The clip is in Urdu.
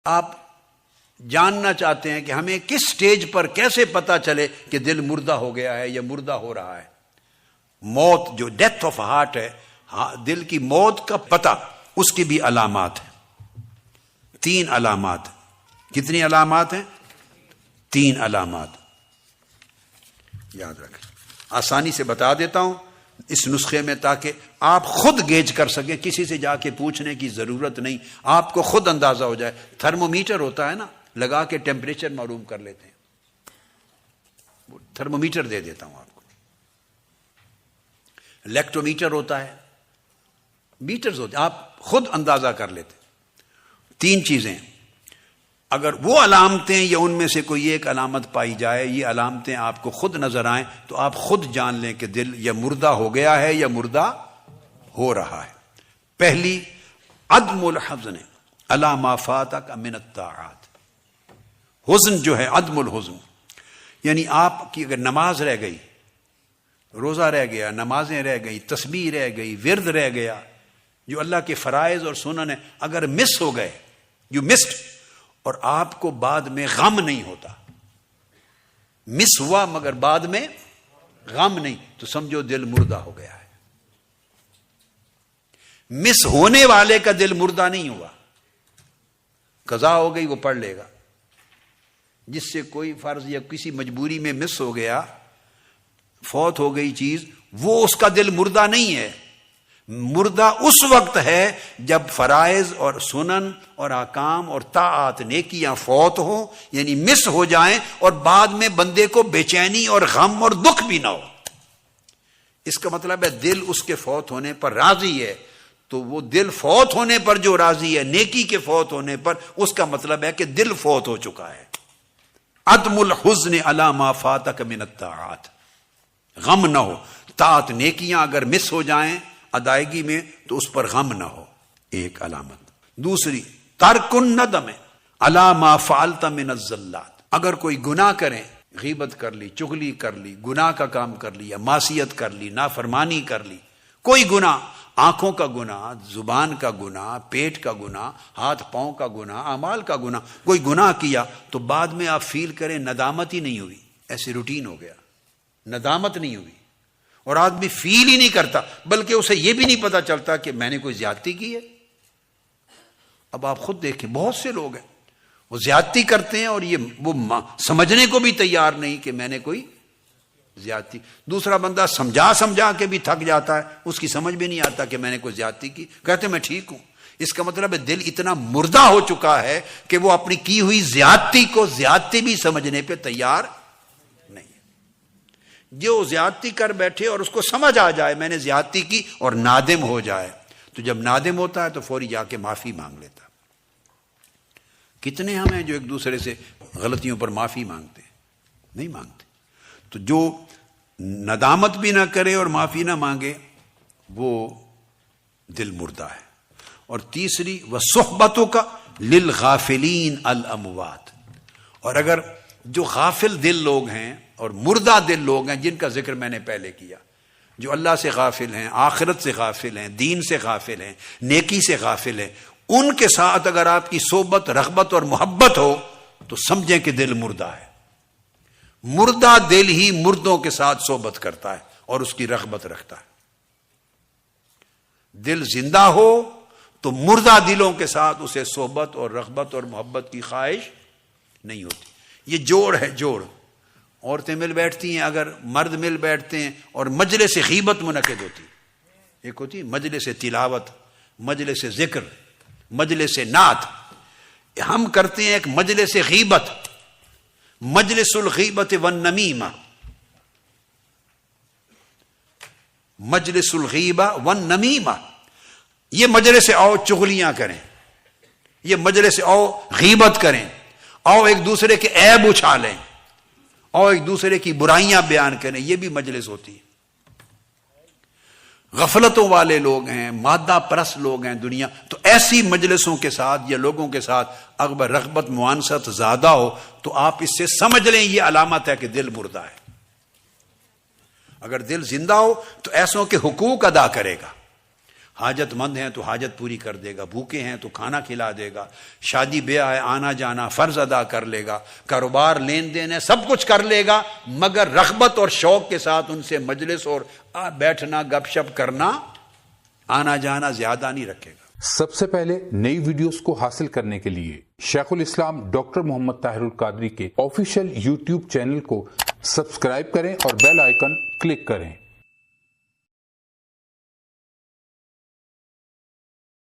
آپ جاننا چاہتے ہیں کہ ہمیں کس سٹیج پر کیسے پتا چلے کہ دل مردہ ہو گیا ہے یا مردہ ہو رہا ہے. موت جو ڈیتھ آف ہارٹ ہے، دل کی موت کا پتہ، اس کی بھی علامات ہیں. 3 علامات. کتنی علامات ہیں؟ 3 علامات. یاد رکھیں، آسانی سے بتا دیتا ہوں اس نسخے میں تاکہ آپ خود گیج کر سکیں، کسی سے جا کے پوچھنے کی ضرورت نہیں، آپ کو خود اندازہ ہو جائے. تھرمومیٹر ہوتا ہے نا، لگا کے ٹیمپریچر معلوم کر لیتے ہیں. وہ تھرمومیٹر دے دیتا ہوں آپ کو. الیکٹرومیٹر ہوتا ہے، میٹرز ہوتے ہیں، آپ خود اندازہ کر لیتے. 3 چیزیں، اگر وہ علامتیں یا ان میں سے کوئی ایک علامت پائی جائے، یہ علامتیں آپ کو خود نظر آئیں، تو آپ خود جان لیں کہ دل یا مردہ ہو گیا ہے یا مردہ ہو رہا ہے. پہلی، عدم الحزن علی ما فاتک من الطاعات. حزن جو ہے، عدم الحزن، یعنی آپ کی اگر نماز رہ گئی، روزہ رہ گیا، نمازیں رہ گئی، تسبیح رہ گئی، ورد رہ گیا، جو اللہ کے فرائض اور سنن ہیں، اگر مس ہو گئے، یو مسڈ، اور آپ کو بعد میں غم نہیں ہوتا، مس ہوا مگر بعد میں غم نہیں، تو سمجھو دل مردہ ہو گیا ہے. مس ہونے والے کا دل مردہ نہیں ہوا، قضا ہو گئی وہ پڑھ لے گا. جس سے کوئی فرض یا کسی مجبوری میں مس ہو گیا، فوت ہو گئی چیز، وہ اس کا دل مردہ نہیں ہے. مردہ اس وقت ہے جب فرائض اور سنن اور احکام اور طاعات نیکیاں فوت ہوں، یعنی مس ہو جائیں، اور بعد میں بندے کو بے چینی اور غم اور دکھ بھی نہ ہو. اس کا مطلب ہے دل اس کے فوت ہونے پر راضی ہے. تو وہ دل فوت ہونے پر جو راضی ہے، نیکی کے فوت ہونے پر، اس کا مطلب ہے کہ دل فوت ہو چکا ہے. عدم الحزن علی ما فاتک من الطاعات، غم نہ ہو. طاعت نیکیاں اگر مس ہو جائیں ادائیگی میں تو اس پر غم نہ ہو، ایک علامت. دوسری، ترک الندم علی ما فعلت من الزلات. اگر کوئی گناہ کریں، غیبت کر لی، چغلی کر لی، گناہ کا کام کر لیا، معصیت کر لی، نافرمانی کر لی، کوئی گناہ، آنکھوں کا گناہ، زبان کا گناہ، پیٹ کا گناہ، ہاتھ پاؤں کا گناہ، اعمال کا گناہ، کوئی گناہ کیا، تو بعد میں آپ فیل کریں ندامت ہی نہیں ہوئی، ایسے روٹین ہو گیا، ندامت نہیں ہوئی، اور آدمی فیل ہی نہیں کرتا، بلکہ اسے یہ بھی نہیں پتا چلتا کہ میں نے کوئی زیادتی کی ہے. اب آپ خود دیکھیں، بہت سے لوگ ہیں وہ زیادتی کرتے ہیں اور وہ سمجھنے کو بھی تیار نہیں کہ میں نے کوئی زیادتی. دوسرا بندہ سمجھا کے بھی تھک جاتا ہے، اس کی سمجھ بھی نہیں آتا کہ میں نے کوئی زیادتی کی، کہتے میں ٹھیک ہوں. اس کا مطلب ہے دل اتنا مردہ ہو چکا ہے کہ وہ اپنی کی ہوئی زیادتی کو زیادتی بھی سمجھنے پہ تیار نہیں. جو زیادتی کر بیٹھے اور اس کو سمجھ آ جائے میں نے زیادتی کی اور نادم ہو جائے، تو جب نادم ہوتا ہے تو فوری جا کے معافی مانگ لیتا. کتنے ہم ہیں جو ایک دوسرے سے غلطیوں پر معافی مانگتے ہیں؟ نہیں مانگتے. تو جو ندامت بھی نہ کرے اور معافی نہ مانگے وہ دل مردہ ہے. اور تیسری، وصحبتوں کا للغافلین الاموات. اور اگر جو غافل دل لوگ ہیں اور مردہ دل لوگ ہیں، جن کا ذکر میں نے پہلے کیا، جو اللہ سے غافل ہیں، آخرت سے غافل ہیں، دین سے غافل ہیں، نیکی سے غافل ہیں، ان کے ساتھ اگر آپ کی صحبت، رغبت اور محبت ہو تو سمجھیں کہ دل مردہ ہے. مردہ دل ہی مردوں کے ساتھ صحبت کرتا ہے اور اس کی رغبت رکھتا ہے. دل زندہ ہو تو مردہ دلوں کے ساتھ اسے صحبت اور رغبت اور محبت کی خواہش نہیں ہوتی. یہ جوڑ ہے، جوڑ. عورتیں مل بیٹھتی ہیں، اگر مرد مل بیٹھتے ہیں اور مجلس غیبت منعقد ہوتی، ایک ہوتی مجلس تلاوت، مجلس ذکر، مجلس نعت، ہم کرتے ہیں ایک مجلس غیبت، مجلس الغیبت والنمیمہ، مجلس الغیبہ والنمیمہ. یہ مجلس آؤ چغلیاں کریں، یہ مجلس آؤ غیبت کریں، آؤ ایک دوسرے کے عیب اچھالیں، آؤ ایک دوسرے کی برائیاں بیان کریں، یہ بھی مجلس ہوتی ہے. غفلتوں والے لوگ ہیں، مادہ پرست لوگ ہیں دنیا، تو ایسی مجلسوں کے ساتھ یا لوگوں کے ساتھ اگر رغبت موانست زیادہ ہو تو آپ اس سے سمجھ لیں یہ علامت ہے کہ دل مردہ ہے. اگر دل زندہ ہو تو ایسوں کے حقوق ادا کرے گا، حاجت مند ہیں تو حاجت پوری کر دے گا، بھوکے ہیں تو کھانا کھلا دے گا، شادی بیاہ ہے آنا جانا فرض ادا کر لے گا، کاروبار لین دین ہے سب کچھ کر لے گا، مگر رغبت اور شوق کے ساتھ ان سے مجلس اور بیٹھنا گپ شپ کرنا آنا جانا زیادہ نہیں رکھے گا۔ سب سے پہلے نئی ویڈیوز کو حاصل کرنے کے لیے شیخ الاسلام ڈاکٹر محمد طاہر القادری کے آفیشیل یوٹیوب چینل کو سبسکرائب کریں اور بیل آئیکن کلک کریں۔